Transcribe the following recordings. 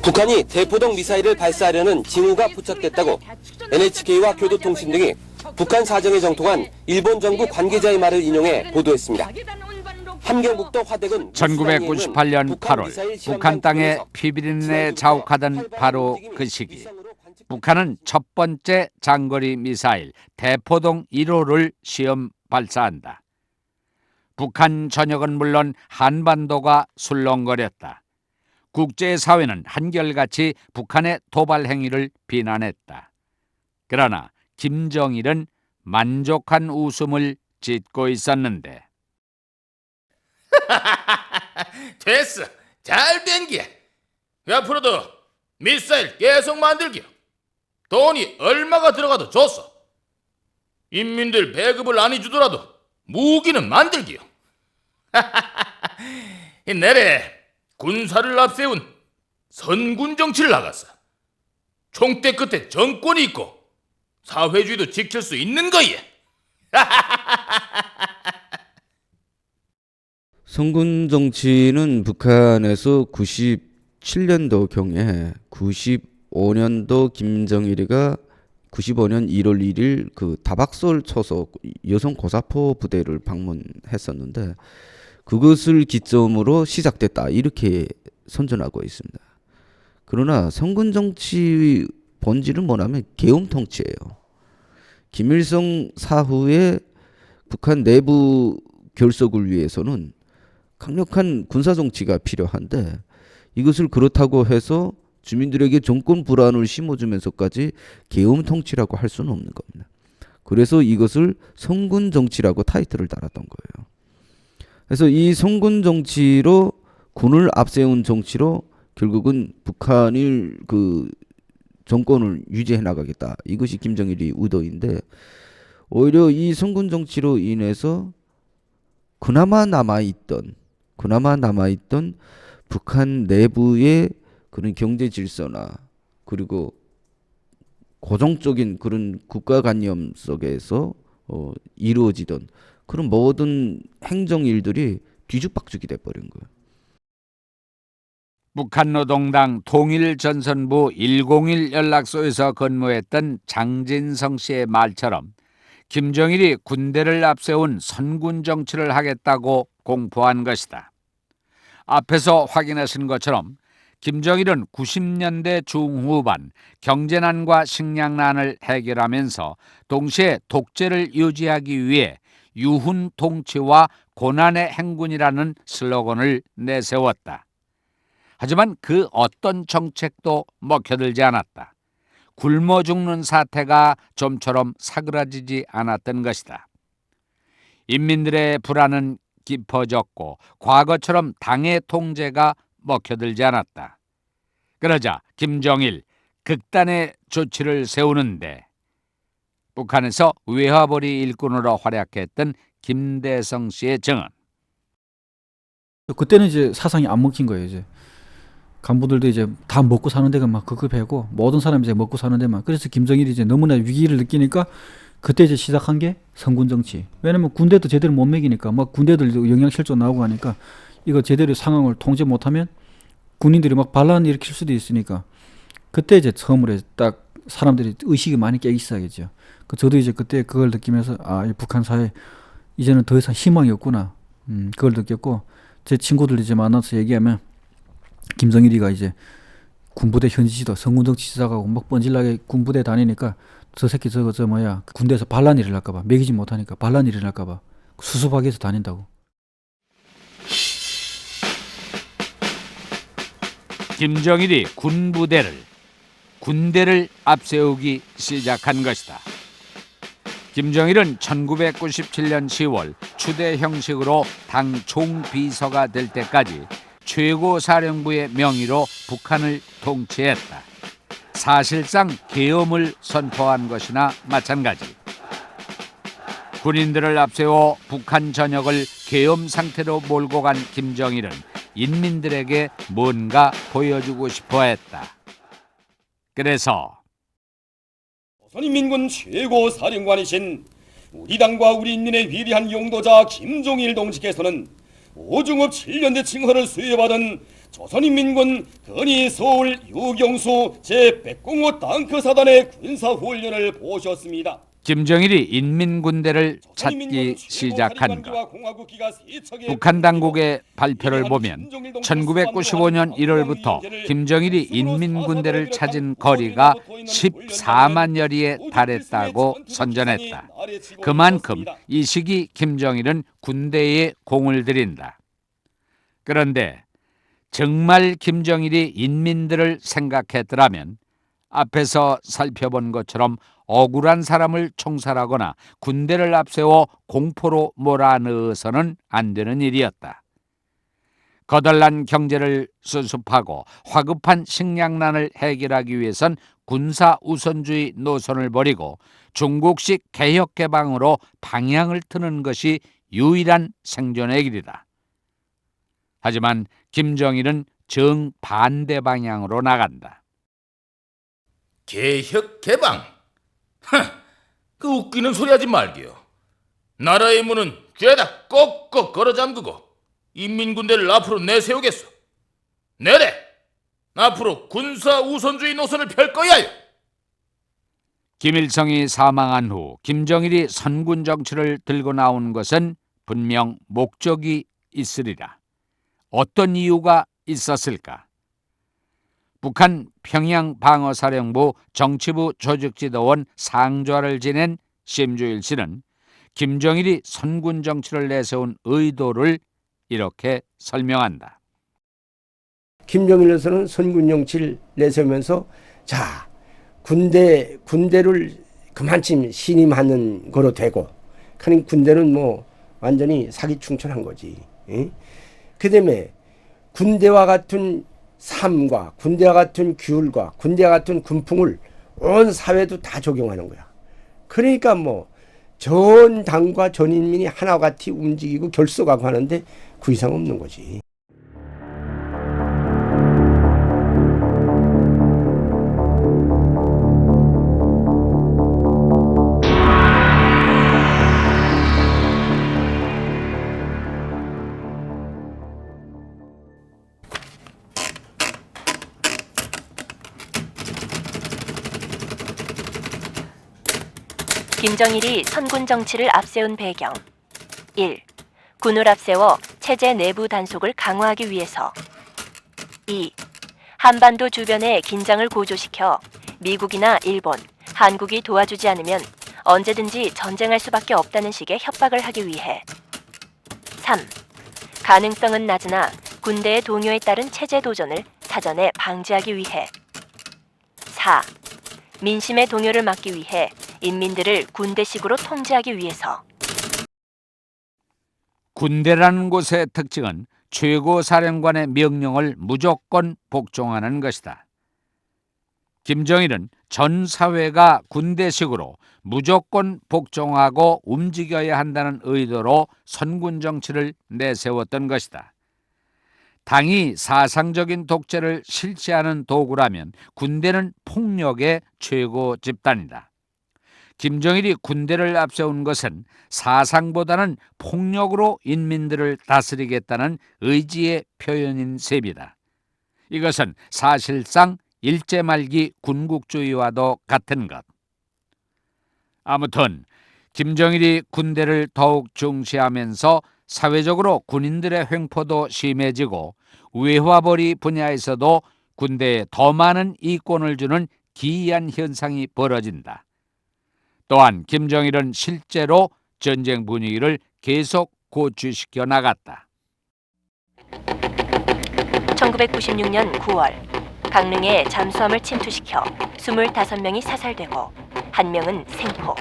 북한이 대포동 미사일을 발사하려는 징후가 포착됐다고 NHK와 교도통신 등이 북한 사정에 정통한 일본 정부 관계자의 말을 인용해 보도했습니다. 함경북도 화덕은 1998년 8월 북한 땅에 피비린내 자욱하던 바로 그 시기, 북한은 첫 번째 장거리 미사일 대포동 1호를 시험 발사한다. 북한 전역은 물론 한반도가 술렁거렸다. 국제사회는 한결같이 북한의 도발 행위를 비난했다. 그러나 김정일은 만족한 웃음을 짓고 있었는데 됐어. 잘 된 게. 앞으로도 미사일 계속 만들기요. 돈이 얼마가 들어가도 좋소. 인민들 배급을 안 해주더라도 무기는 만들기요. 내래 군사를 앞세운 선군 정치를 나갔어. 총대 끝에 정권이 있고 사회주의도 지킬 수 있는 거예. 선군 정치는 북한에서 97년도경에 95년도 김정일이가 95년 1월 1일 그 다박설 쳐서 여성 고사포 부대를 방문했었는데 그것을 기점으로 시작됐다 이렇게 선전하고 있습니다. 그러나 선군 정치 본질은 뭐냐면 계엄 통치예요. 김일성 사후에 북한 내부 결속을 위해서는 강력한 군사 정치가 필요한데 이것을 그렇다고 해서 주민들에게 정권 불안을 심어주면서까지 계엄 통치라고 할 수는 없는 겁니다. 그래서 이것을 선군 정치라고 타이틀을 달았던 거예요. 그래서 이 선군 정치로 군을 앞세운 정치로 결국은 북한을 그 정권을 유지해 나가겠다. 이것이 김정일의 의도인데 오히려 이 선군 정치로 인해서 그나마 남아있던 북한 내부의 그런 경제 질서나 그리고 고정적인 그런 국가관념 속에서 이루어지던 그런 모든 행정일들이 뒤죽박죽이 돼버린 거예요. 북한노동당 통일전선부 101 연락소에서 근무했던 장진성 씨의 말처럼 김정일이 군대를 앞세운 선군 정치를 하겠다고 공포한 것이다. 앞에서 확인하신 것처럼 김정일은 90년대 중후반 경제난과 식량난을 해결하면서 동시에 독재를 유지하기 위해 유훈 통치와 고난의 행군이라는 슬로건을 내세웠다. 하지만 그 어떤 정책도 먹혀들지 않았다. 굶어 죽는 사태가 좀처럼 사그라지지 않았던 것이다. 인민들의 불안은 깊어졌고 과거처럼 당의 통제가 먹혀들지 않았다. 그러자 김정일 극단의 조치를 세우는데 북한에서 외화벌이 일꾼으로 활약했던 김대성 씨의 증언. 그때는 이제 사상이 안 먹힌 거예요. 이제 간부들도 이제 다 먹고 사는 데가 막 급급하고 모든 사람이 이제 먹고 사는 데만. 그래서 김정일이 이제 너무나 위기를 느끼니까 그때 이제 시작한 게 선군 정치. 왜냐면 군대도 제대로 못 먹이니까 막 군대들도 영양실조 나오고 하니까 이거 제대로 상황을 통제 못하면 군인들이 막 반란 일으킬 수도 있으니까 그때 이제 처음으로 딱 사람들이 의식이 많이 깨기 시작했죠. 저도 이제 그때 그걸 느끼면서 이 북한 사회 이제는 더 이상 희망이 없구나. 그걸 느꼈고 제 친구들 이제 만나서 얘기하면 김정일이가 이제 군부대 현지지도 선군정치 시작하고 막 뻔질나게 군부대 다니니까 저 새끼 저 뭐야 군대에서 반란 일어날까봐 먹이지 못하니까 반란 일어날까봐 수습하기 위해서 다닌다고. 김정일이 군대를 앞세우기 시작한 것이다. 김정일은 1997년 10월 추대 형식으로 당 총비서가 될 때까지 최고사령부의 명의로 북한을 통치했다. 사실상 계엄을 선포한 것이나 마찬가지. 군인들을 앞세워 북한 전역을 계엄 상태로 몰고 간 김정일은 인민들에게 뭔가 보여주고 싶어 했다. 그래서 조선인민군 최고사령관이신 우리 당과 우리 인민의 위대한 용도자 김종일 동지께서는 오중업 7년대 칭호를 수여받은 조선인민군 건의 서울 유경수 제105 탱크사단의 군사훈련을 보셨습니다. 김정일이 인민군대를 찾기 시작한 것. 북한 당국의 발표를 보면 1995년 1월부터 김정일이 인민군대를 찾은 거리가 14만 여리에 달했다고 선전했다. 그만큼 이 시기 김정일은 군대에 공을 들인다. 그런데 정말 김정일이 인민들을 생각했더라면 앞에서 살펴본 것처럼 억울한 사람을 총살하거나 군대를 앞세워 공포로 몰아넣어서는 안 되는 일이었다. 거덜난 경제를 수습하고 화급한 식량난을 해결하기 위해선 군사 우선주의 노선을 버리고 중국식 개혁 개방으로 방향을 트는 것이 유일한 생존의 길이다. 하지만 김정일은 정반대 방향으로 나간다. 개혁 개방? 그 웃기는 소리 하지 말게요. 나라의 문은 죄다 꼭꼭 걸어 잠그고 인민군대를 앞으로 내세우겠소. 내래 앞으로 군사 우선주의 노선을 펼 거야요. 김일성이 사망한 후 김정일이 선군 정치를 들고 나온 것은 분명 목적이 있으리라. 어떤 이유가 있었을까? 북한 평양방어사령부 정치부 조직지도원 상좌를 지낸 심주일 씨는 김정일이 선군 정치를 내세운 의도를 이렇게 설명한다. 김정일에서는 선군 정치를 내세우면서 자 군대를 그만큼 신임하는 거로 되고, 그러니 군대는 뭐 완전히 사기충천한 거지. 그다음에 군대와 같은 삶과 군대와 같은 규율과 군대와 같은 군풍을 온 사회도 다 적용하는 거야. 그러니까 뭐 전 당과 전 인민이 하나와 같이 움직이고 결속하고 하는데 그 이상 없는 거지. 김정일이 선군 정치를 앞세운 배경. 1. 군을 앞세워 체제 내부 단속을 강화하기 위해서. 2. 한반도 주변의 긴장을 고조시켜 미국이나 일본, 한국이 도와주지 않으면 언제든지 전쟁할 수밖에 없다는 식의 협박을 하기 위해. 3. 가능성은 낮으나 군대의 동요에 따른 체제 도전을 사전에 방지하기 위해. 4. 민심의 동요를 막기 위해 인민들을 군대식으로 통제하기 위해서. 군대라는 곳의 특징은 최고사령관의 명령을 무조건 복종하는 것이다. 김정일은 전 사회가 군대식으로 무조건 복종하고 움직여야 한다는 의도로 선군 정치를 내세웠던 것이다. 당이 사상적인 독재를 실시하는 도구라면 군대는 폭력의 최고 집단이다. 김정일이 군대를 앞세운 것은 사상보다는 폭력으로 인민들을 다스리겠다는 의지의 표현인 셈이다. 이것은 사실상 일제말기 군국주의와도 같은 것. 아무튼 김정일이 군대를 더욱 중시하면서 사회적으로 군인들의 횡포도 심해지고 외화벌이 분야에서도 군대에 더 많은 이권을 주는 기이한 현상이 벌어진다. 또한 김정일은 실제로 전쟁 분위기를 계속 고취시켜 나갔다. 1996년 9월 강릉에 잠수함을 침투시켜 25명이 사살되고 1명은 생포.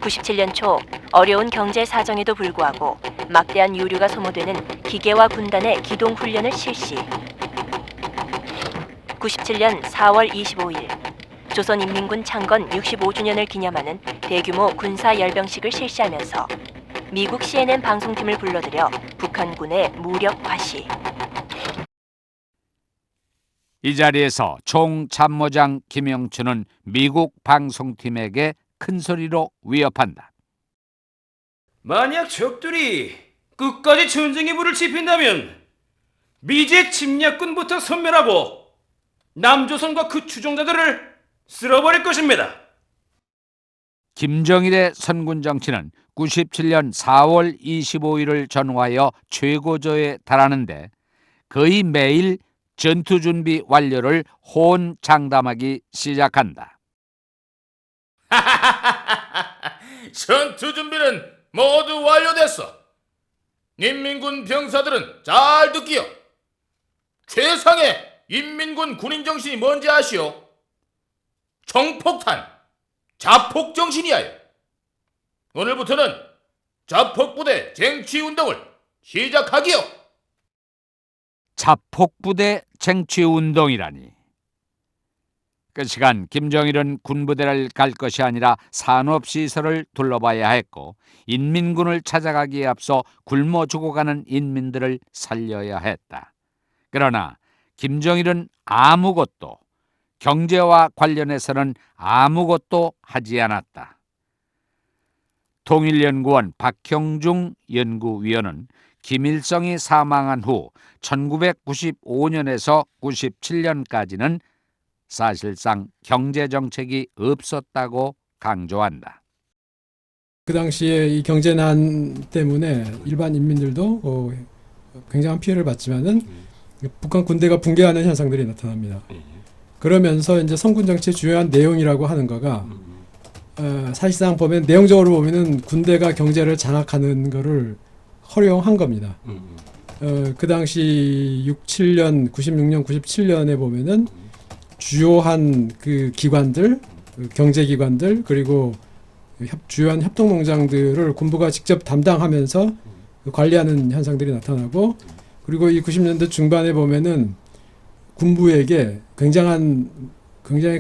97년 초 어려운 경제 사정에도 불구하고 막대한 유류가 소모되는 기계화 군단의 기동 훈련을 실시. 97년 4월 25일 조선인민군 창건 65주년을 기념하는 대규모 군사 열병식을 실시하면서 미국 CNN 방송팀을 불러들여 북한군의 무력 과시. 이 자리에서 총참모장 김영춘은 미국 방송팀에게 큰 소리로 위협한다. 만약 적들이 끝까지 전쟁의 불을 지핀다면 미제 침략군부터 섬멸하고 남조선과 그 추종자들을 쓸어버릴 것입니다. 김정일의 선군 정치는 97년 4월 25일을 전후하여 최고조에 달하는데 거의 매일 전투 준비 완료를 호언장담하기 시작한다. 전투 준비는 모두 완료됐어. 인민군 병사들은 잘 듣기요. 최상의 인민군 군인 정신이 뭔지 아시오? 정폭탄, 자폭 정신이야요. 오늘부터는 자폭부대 쟁취운동을 시작하기요. 자폭부대 쟁취운동이라니. 그 시간 김정일은 군부대를 갈 것이 아니라 산업시설을 둘러봐야 했고 인민군을 찾아가기에 앞서 굶어 죽어가는 인민들을 살려야 했다. 그러나 김정일은 아무것도, 경제와 관련해서는 아무것도 하지 않았다. 통일연구원 박형중 연구위원은 김일성이 사망한 후 1995년에서 97년까지는 사실상 경제정책이 없었다고 강조한다. 그 당시에 이 경제난 때문에 일반 인민들도 굉장한 피해를 받지만은 북한 군대가 붕괴하는 현상들이 나타납니다. 그러면서 이제 선군 정치의 주요한 내용이라고 하는 거가 사실상 보면 내용적으로 보면은 군대가 경제를 장악하는 거를 허용한 겁니다. 그 당시 67년, 96년, 97년에 보면은 주요한 그 기관들, 경제기관들 그리고 주요한 협동농장들을 군부가 직접 담당하면서 관리하는 현상들이 나타나고 그리고 이 90년대 중반에 보면은 군부에게 굉장히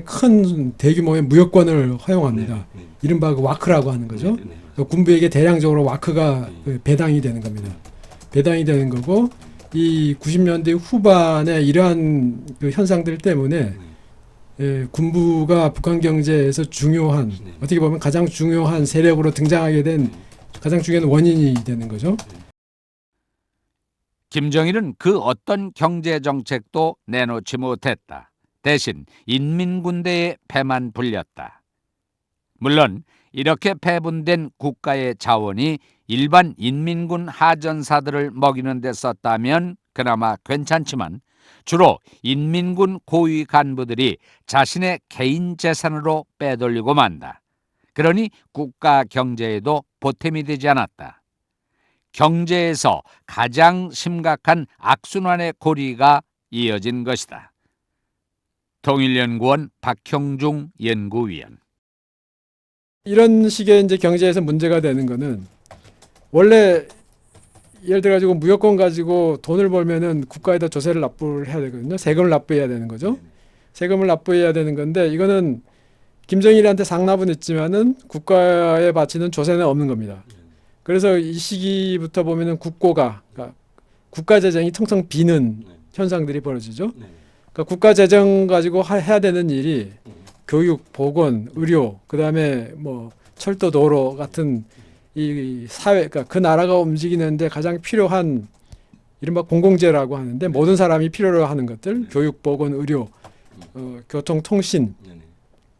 큰 대규모의 무역권을 허용합니다. 이른바 그 와크라고 하는 거죠. 군부에게 대량적으로 와크가 배당이 되는 겁니다. 배당이 되는 거고 이 90년대 후반에 이러한 그 현상들 때문에 군부가 북한 경제에서 중요한 어떻게 보면 가장 중요한 세력으로 등장하게 된 가장 중요한 원인이 되는 거죠. 김정일은 그 어떤 경제정책도 내놓지 못했다. 대신 인민군대의 패만 불렸다. 물론 이렇게 배분된 국가의 자원이 일반 인민군 하전사들을 먹이는 데 썼다면 그나마 괜찮지만 주로 인민군 고위 간부들이 자신의 개인 재산으로 빼돌리고 만다. 그러니 국가 경제에도 보탬이 되지 않았다. 경제에서 가장 심각한 악순환의 고리가 이어진 것이다. 통일연구원 박형중 연구위원. 이런 식의 이제 경제에서 문제가 되는 거는 원래 예를 들어 가지고 무역권 가지고 돈을 벌면은 국가에다 조세를 납부를 해야 되거든요. 세금을 납부해야 되는 거죠. 세금을 납부해야 되는 건데 이거는 김정일한테 상납은 있지만은 국가에 바치는 조세는 없는 겁니다. 그래서 이 시기부터 보면은 국고가 그러니까 국가 재정이 텅텅 비는 현상들이 벌어지죠. 그러니까 국가 재정 가지고 해야 되는 일이 교육, 보건, 의료, 그다음에 뭐 철도, 도로 같은 이 사회, 그러니까 그 나라가 움직이는데 가장 필요한 이른바 공공재라고 하는데 모든 사람이 필요로 하는 것들, 교육, 보건, 의료, 교통, 통신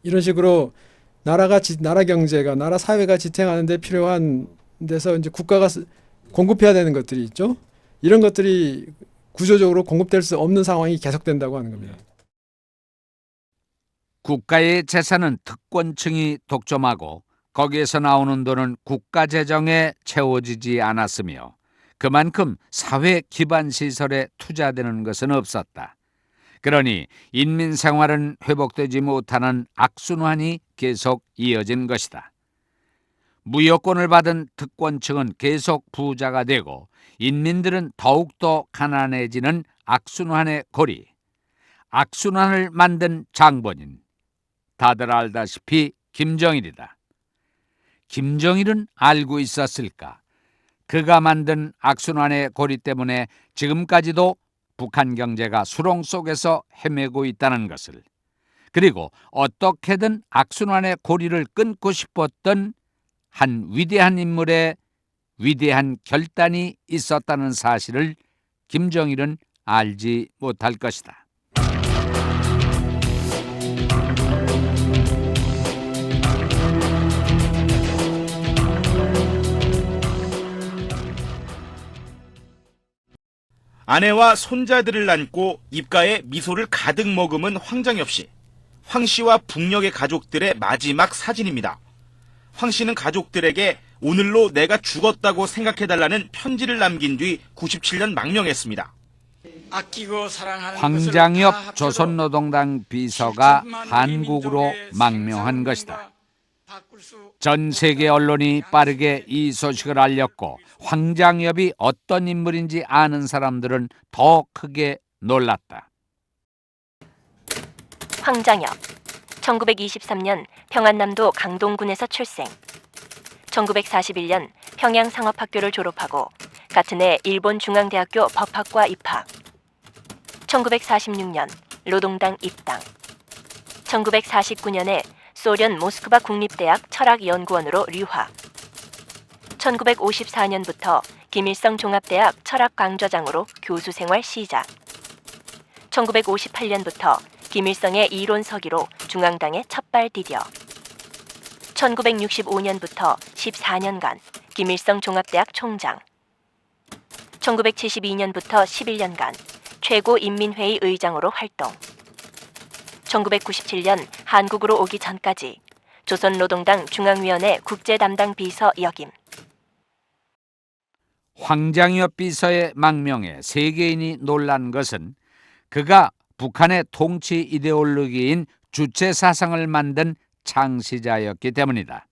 이런 식으로 나라 경제가 나라 사회가 지탱하는데 필요한 데서 이제 국가가 공급해야 되는 것들이 있죠. 이런 것들이 구조적으로 공급될 수 없는 상황이 계속된다고 하는 겁니다. 국가의 재산은 특권층이 독점하고 거기에서 나오는 돈은 국가 재정에 채워지지 않았으며 그만큼 사회 기반 시설에 투자되는 것은 없었다. 그러니 인민 생활은 회복되지 못하는 악순환이 계속 이어진 것이다. 무역권을 받은 특권층은 계속 부자가 되고 인민들은 더욱더 가난해지는 악순환의 고리. 악순환을 만든 장본인. 다들 알다시피 김정일이다. 김정일은 알고 있었을까? 그가 만든 악순환의 고리 때문에 지금까지도 북한 경제가 수렁 속에서 헤매고 있다는 것을, 그리고 어떻게든 악순환의 고리를 끊고 싶었던 한 위대한 인물의 위대한 결단이 있었다는 사실을 김정일은 알지 못할 것이다. 아내와 손자들을 안고 입가에 미소를 가득 머금은 황장엽 씨. 황 씨와 북녘의 가족들의 마지막 사진입니다. 황 씨는 가족들에게 오늘로 내가 죽었다고 생각해달라는 편지를 남긴 뒤 97년 망명했습니다. 황장엽 조선노동당 비서가 한국으로 망명한 것이다. 전 세계 언론이 빠르게 이 소식을 알렸고 황장엽이 어떤 인물인지 아는 사람들은 더 크게 놀랐다. 황장엽, 1923년 평안남도 강동군에서 출생. 1941년 평양상업학교를 졸업하고 같은 해 일본중앙대학교 법학과 입학. 1946년 노동당 입당. 1949년에 소련 모스크바 국립대학 철학연구원으로 유학. 1954년부터 김일성 종합대학 철학강좌장으로 교수 생활 시작. 1958년부터 김일성의 이론 서기로 중앙당에 첫발 디뎌 1965년부터 14년간 김일성 종합대학 총장, 1972년부터 11년간 최고인민회의 의장으로 활동, 1997년 한국으로 오기 전까지 조선노동당 중앙위원회 국제담당 비서 역임. 황장엽 비서의 망명에 세계인이 놀란 것은 그가 북한의 통치 이데올로기인 주체사상을 만든 창시자였기 때문이다.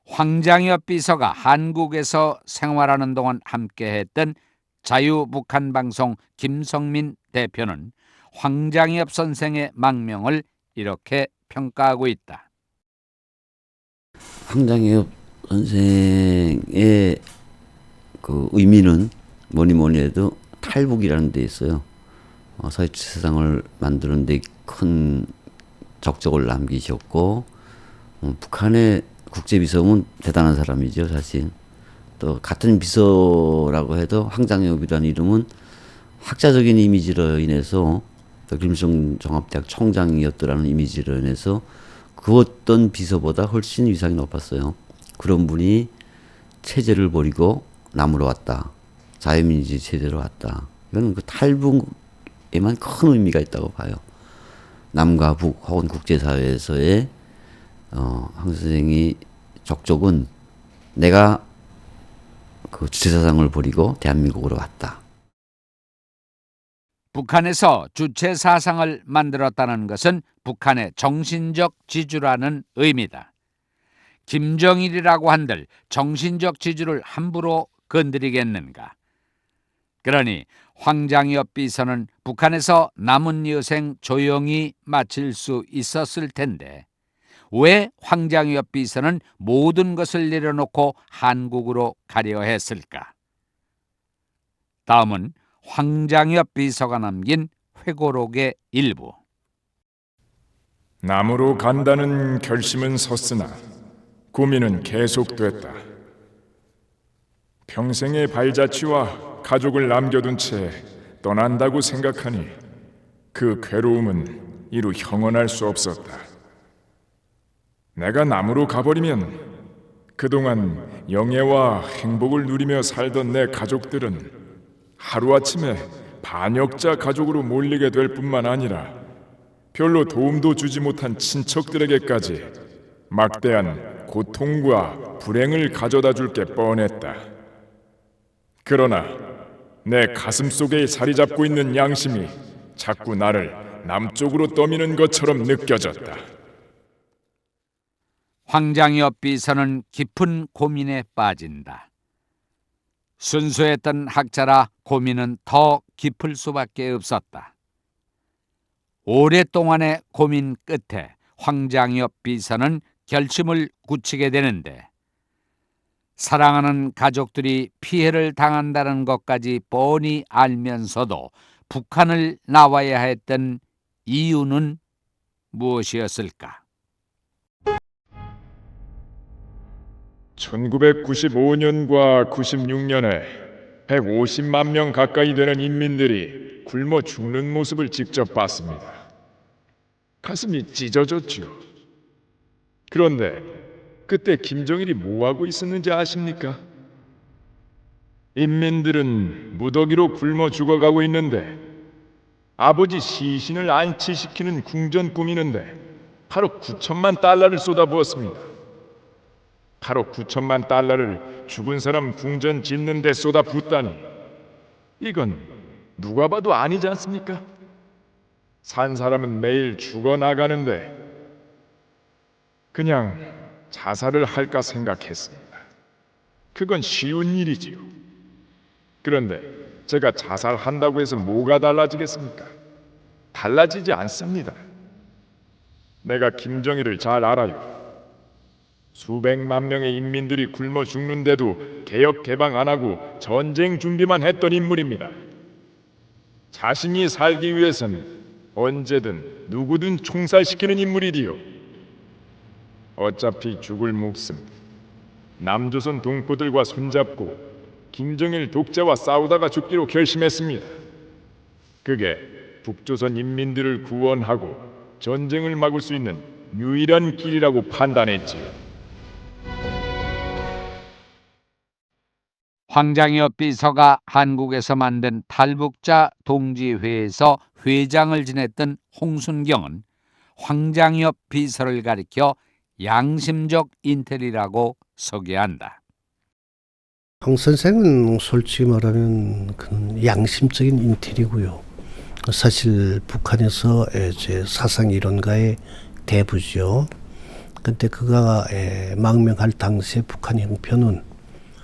황장엽 비서가 한국에서 생활하는 동안 함께했던 자유북한방송 김성민 대표는 황장엽 선생의 망명을 이렇게 평가하고 있다. 황장엽 선생의 그 의미는 뭐니 해도 탈북이라는 데 있어요. 사회 세상을 만드는 데 큰 적적을 남기셨고, 북한의 국제비서는 대단한 사람이죠, 사실. 또 같은 비서라고 해도 황장엽이라는 이름은 학자적인 이미지로 인해서 또 김일성 종합대학 총장이었더라는 이미지로 인해서 그 어떤 비서보다 훨씬 위상이 높았어요. 그런 분이 체제를 버리고 남으로 왔다. 자유민주주의 체제로 왔다. 이건 그 탈북에만 큰 의미가 있다고 봐요. 남과 북 혹은 국제사회에서의 황 선생이 적적은 내가 그 주체사상을 버리고 대한민국으로 왔다. 북한에서 주체사상을 만들었다는 것은 북한의 정신적 지주라는 의미다. 김정일이라고 한들 정신적 지주를 함부로 건드리겠는가? 그러니 황장엽 비서는 북한에서 남은 여생 조용히 마칠 수 있었을 텐데 왜 황장엽 비서는 모든 것을 내려놓고 한국으로 가려 했을까? 다음은 황장엽 비서가 남긴 회고록의 일부. 남으로 간다는 결심은 섰으나 고민은 계속됐다. 평생의 발자취와 가족을 남겨둔 채 떠난다고 생각하니 그 괴로움은 이루 형언할 수 없었다. 내가 남으로 가버리면 그동안 영예와 행복을 누리며 살던 내 가족들은 하루아침에 반역자 가족으로 몰리게 될 뿐만 아니라 별로 도움도 주지 못한 친척들에게까지 막대한 고통과 불행을 가져다 줄 게 뻔했다. 그러나 내 가슴 속에 자리 잡고 있는 양심이 자꾸 나를 남쪽으로 떠미는 것처럼 느껴졌다. 황장엽 비서는 깊은 고민에 빠진다. 순수했던 학자라 고민은 더 깊을 수밖에 없었다. 오랫동안의 고민 끝에 황장엽 비서는 결심을 굳히게 되는데 사랑하는 가족들이 피해를 당한다는 것까지 뻔히 알면서도 북한을 나와야 했던 이유는 무엇이었을까? 1995년과 96년에 150만 명 가까이 되는 인민들이 굶어 죽는 모습을 직접 봤습니다. 가슴이 찢어졌지요. 그런데 그때 김정일이 뭐하고 있었는지 아십니까? 인민들은 무더기로 굶어 죽어가고 있는데 아버지 시신을 안치시키는 궁전 꾸미는데 하루 9천만 달러를 쏟아부었습니다. 하루 9천만 달러를 죽은 사람 궁전 짓는 데 쏟아붓다니 이건 누가 봐도 아니지 않습니까? 산 사람은 매일 죽어나가는데 그냥 자살을 할까 생각했습니다. 그건 쉬운 일이지요. 그런데 제가 자살한다고 해서 뭐가 달라지겠습니까? 달라지지 않습니다. 내가 김정일을 잘 알아요. 수백만 명의 인민들이 굶어 죽는데도 개혁 개방 안 하고 전쟁 준비만 했던 인물입니다. 자신이 살기 위해서는 언제든 누구든 총살시키는 인물이디요. 어차피 죽을 목숨, 남조선 동포들과 손잡고 김정일 독재와 싸우다가 죽기로 결심했습니다. 그게 북조선 인민들을 구원하고 전쟁을 막을 수 있는 유일한 길이라고 판단했지요. 황장엽 비서가 한국에서 만든 탈북자 동지회에서 회장을 지냈던 홍순경은 황장엽 비서를 가리켜 양심적 인텔이라고 소개한다. 황 선생은 솔직히 말하면 그는 양심적인 인텔이고요. 사실 북한에서 이제 사상 이론가의 대부죠. 근데 그가 망명할 당시에 북한 형편은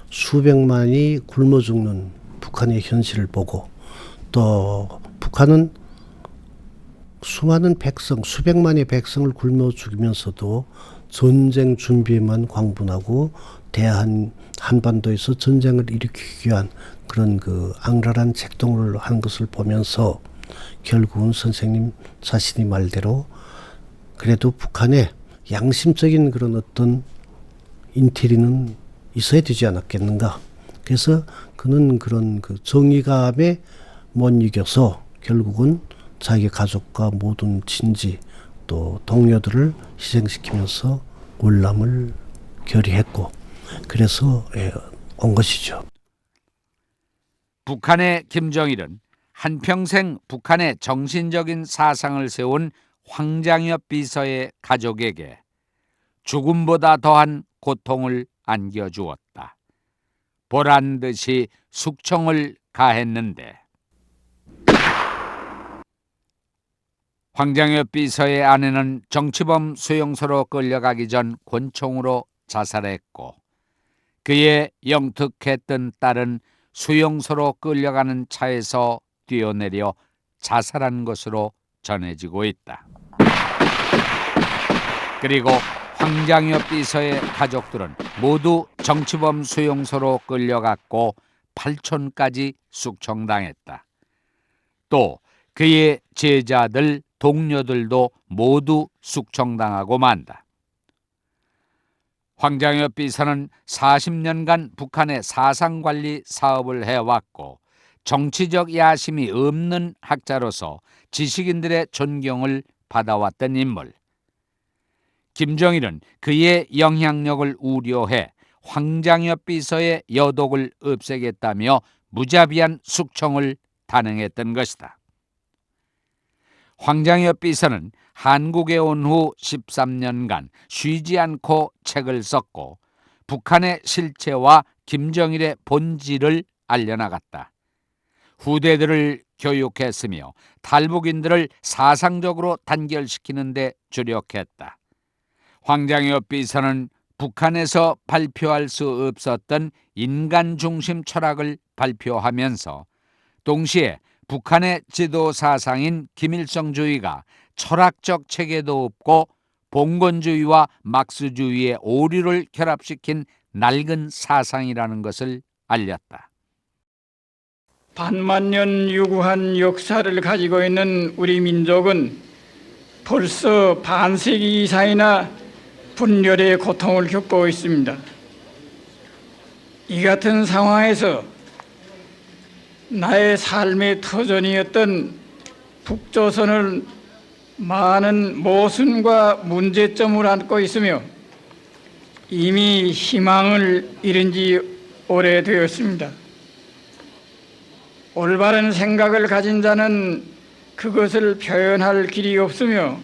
수백만이 굶어 죽는 북한의 현실을 보고 또 북한은 수많은 백성, 수백만의 백성을 굶어 죽이면서도 전쟁 준비에만 광분하고 한반도에서 전쟁을 일으키기 위한 그런 그 악랄한 책동을 한 것을 보면서 결국은 선생님 자신이 말대로 그래도 북한에 양심적인 그런 어떤 인테리는 있어야 되지 않았겠는가. 그래서 그는 그런 그 정의감에 못 이겨서 결국은 자기 가족과 모든 친지 또 동료들을 희생시키면서 월남을 결의했고 그래서 온 것이죠. 북한의 김정일은 한평생 북한의 정신적인 사상을 세운 황장엽 비서의 가족에게 죽음보다 더한 고통을 안겨주었다. 보란 듯이 숙청을 가했는데 황장엽 비서의 아내는 정치범 수용소로 끌려가기 전 권총으로 자살했고 그의 영특했던 딸은 수용소로 끌려가는 차에서 뛰어내려 자살한 것으로 전해지고 있다. 그리고 황장엽 비서의 가족들은 모두 정치범 수용소로 끌려갔고 8촌까지 숙청당했다. 또 그의 제자들, 동료들도 모두 숙청당하고 만다. 황장엽 비서는 40년간 북한의 사상관리 사업을 해왔고 정치적 야심이 없는 학자로서 지식인들의 존경을 받아왔던 인물. 김정일은 그의 영향력을 우려해 황장엽 비서의 여독을 없애겠다며 무자비한 숙청을 단행했던 것이다. 황장엽 비서는 한국에 온 후 13년간 쉬지 않고 책을 썼고 북한의 실체와 김정일의 본질을 알려나갔다. 후대들을 교육했으며 탈북인들을 사상적으로 단결시키는 데 주력했다. 황장엽 비서는 북한에서 발표할 수 없었던 인간 중심 철학을 발표하면서 동시에 북한의 지도 사상인 김일성주의가 철학적 체계도 없고 봉건주의와 막스주의의 오류를 결합시킨 낡은 사상이라는 것을 알렸다. 반만년 유구한 역사를 가지고 있는 우리 민족은 벌써 반세기 이상이나 분열의 고통을 겪고 있습니다. 이 같은 상황에서 나의 삶의 터전이었던 북조선을 많은 모순과 문제점을 안고 있으며 이미 희망을 잃은 지 오래되었습니다. 올바른 생각을 가진 자는 그것을 표현할 길이 없으며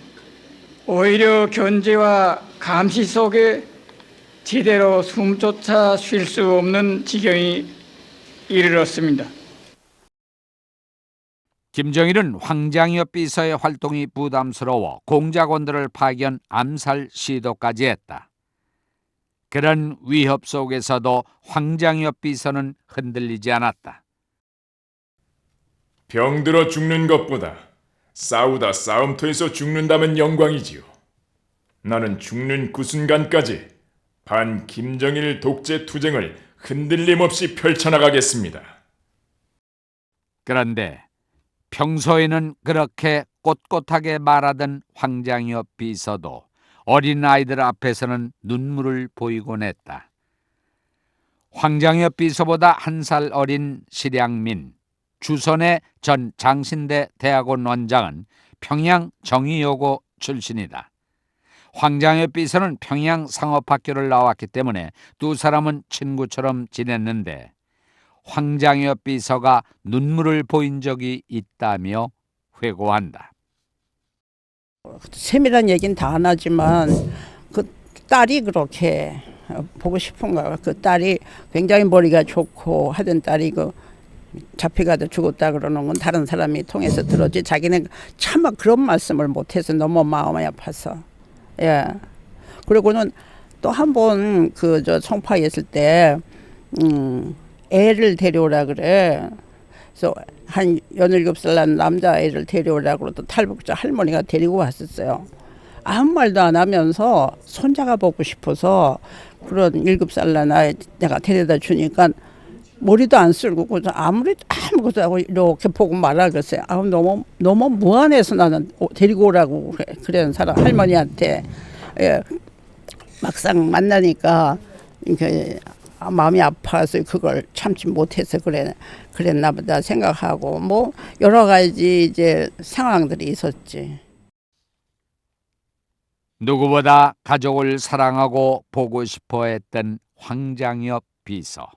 오히려 견제와 감시 속에 제대로 숨조차 쉴 수 없는 지경이 이르렀습니다. 김정일은 황장엽 비서의 활동이 부담스러워 공작원들을 파견 암살 시도까지 했다. 그런 위협 속에서도 황장엽 비서는 흔들리지 않았다. 병들어 죽는 것보다 싸우다 싸움터에서 죽는다면 영광이지요. 나는 죽는 그 순간까지 반 김정일 독재 투쟁을 흔들림 없이 펼쳐나가겠습니다. 그런데 평소에는 그렇게 꼿꼿하게 말하던 황장엽 비서도 어린 아이들 앞에서는 눈물을 보이곤 했다. 황장엽 비서보다 한 살 어린 실향민, 주선의 전 장신대 대학원 원장은 평양 정의여고 출신이다. 황장엽 비서는 평양 상업학교를 나왔기 때문에 두 사람은 친구처럼 지냈는데 황장엽 비서가 눈물을 보인 적이 있다며 회고한다. 세밀한 얘기는 다 안 하지만 그 딸이 그렇게 보고 싶은가. 그 딸이 굉장히 머리가 좋고 하던 딸이 그 잡혀가다 죽었다 그러는 건 다른 사람이 통해서 들었지 자기는 차마 그런 말씀을 못해서 너무 마음이 아파서. 예. 그리고는 또 한 번 그 저 송파에 있을 때 애를 데려오라 그래. 그래서 한 17살 난 남자애를 데려오라고 그러던 탈북자 할머니가 데리고 왔었어요. 아무 말도 안 하면서 손자가 보고 싶어서 그런 7살 난 아이 내가 데려다 주니까 머리도 안 쓸고 아무것도 하고 이렇게 보고 말아 그랬어요. 너무 무안해서 나는 데리고 오라고 그런 사람 할머니한테. 예. 막상 만나니까 이렇게 마음이 아파서 그걸 참지 못해서 그랬나 보다 생각하고 뭐 여러 가지 이제 상황들이 있었지. 누구보다 가족을 사랑하고 보고 싶어 했던 황장엽 비서.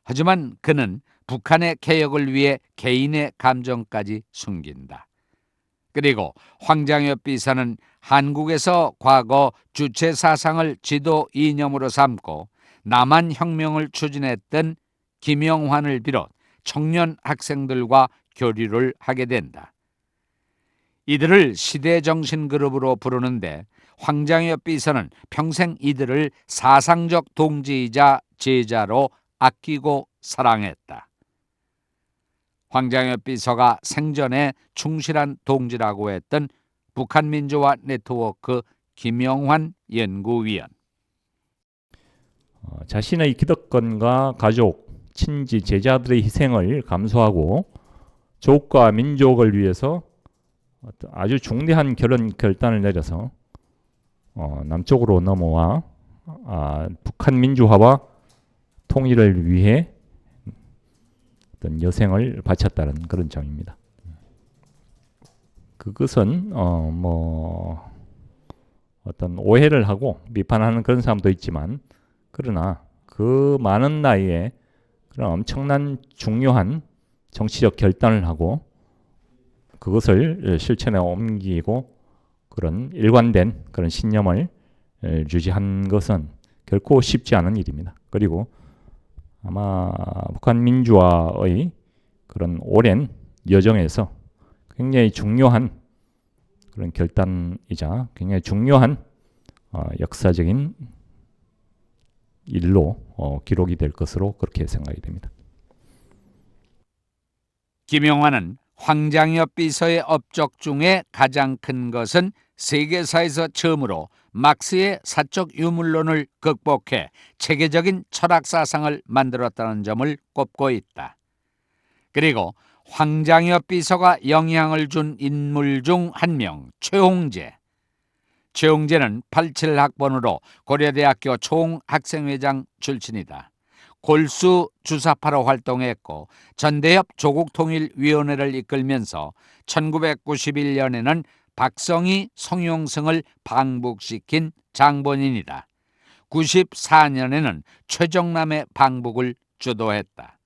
하지만 그는 북한의 개혁을 위해 개인의 감정까지 숨긴다. 그리고 황장엽 비서는 한국에서 과거 주체 사상을 지도 이념으로 삼고 남한 혁명을 추진했던 김영환을 비롯 청년 학생들과 교류를 하게 된다. 이들을 시대정신그룹으로 부르는데 황장엽 비서는 평생 이들을 사상적 동지이자 제자로 아끼고 사랑했다. 황장엽 비서가 생전에 충실한 동지라고 했던 북한민주화 네트워크 김영환 연구위원. 자신의 기득권과 가족, 친지, 제자들의 희생을 감수하고 조국과 민족을 위해서 아주 중대한 결단을 내려서 남쪽으로 넘어와 북한 민주화와 통일을 위해 어떤 여생을 바쳤다는 그런 점입니다. 그것은 어떤 오해를 하고 비판하는 그런 사람도 있지만 그러나 그 많은 나이에 그런 엄청난 중요한 정치적 결단을 하고 그것을 실천에 옮기고 그런 일관된 그런 신념을 유지한 것은 결코 쉽지 않은 일입니다. 그리고 아마 북한 민주화의 그런 오랜 여정에서 굉장히 중요한 그런 결단이자 굉장히 중요한 역사적인 일로 기록이 될 것으로 그렇게 생각이 됩니다. 김영환은 황장엽 비서의 업적 중에 가장 큰 것은 세계사에서 처음으로 막스의 사적 유물론을 극복해 체계적인 철학 사상을 만들었다는 점을 꼽고 있다. 그리고 황장엽 비서가 영향을 준 인물 중 한 명, 최홍재. 최홍재는 87학번으로 고려대학교 총학생회장 출신이다. 골수 주사파로 활동했고 전대협 조국통일위원회를 이끌면서 1991년에는 박성희, 송용성을 방북시킨 장본인이다. 94년에는 최정남의 방북을 주도했다.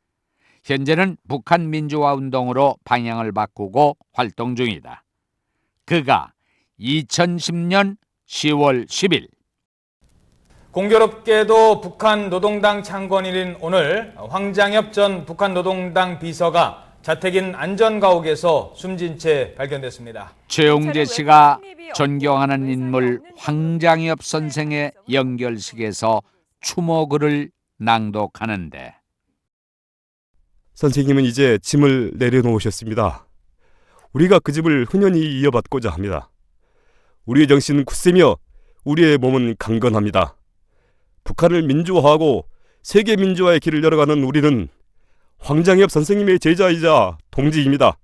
현재는 북한 민주화 운동으로 방향을 바꾸고 활동 중이다. 그가 2010년 10월 10일 공교롭게도 북한 노동당 창건일인 오늘 황장엽 전 북한 노동당 비서가 자택인 안전가옥에서 숨진 채 발견됐습니다. 최용재 씨가 존경하는 인물 황장엽 선생의 연결식에서 추모글을 낭독하는데 선생님은 이제 짐을 내려놓으셨습니다. 우리가 그 집을 흔연히 이어받고자 합니다. 우리의 정신은 굳세며 우리의 몸은 강건합니다. 북한을 민주화하고 세계 민주화의 길을 열어가는 우리는 황장엽 선생님의 제자이자 동지입니다.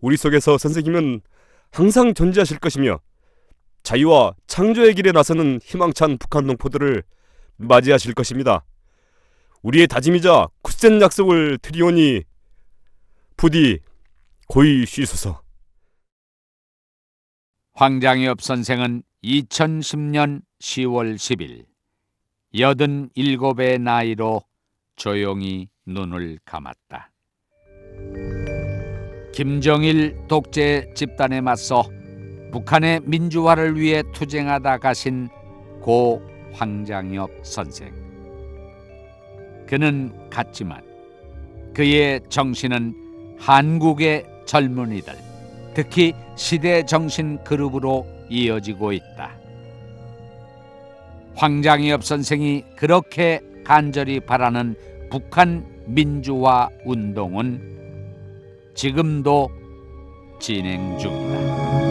우리 속에서 선생님은 항상 존재하실 것이며 자유와 창조의 길에 나서는 희망찬 북한 동포들을 맞이하실 것입니다. 우리의 다짐이자 굳센 약속을 드리오니 부디 고이 쉬소서. 황장엽 선생은 2010년 10월 10일 87의 나이로 조용히 눈을 감았다. 김정일 독재 집단에 맞서 북한의 민주화를 위해 투쟁하다 가신 고 황장엽 선생. 그는 갔지만 그의 정신은 한국의 젊은이들, 특히 시대 정신 그룹으로 이어지고 있다. 황장엽 선생이 그렇게 간절히 바라는 북한 민주화 운동은 지금도 진행 중이다.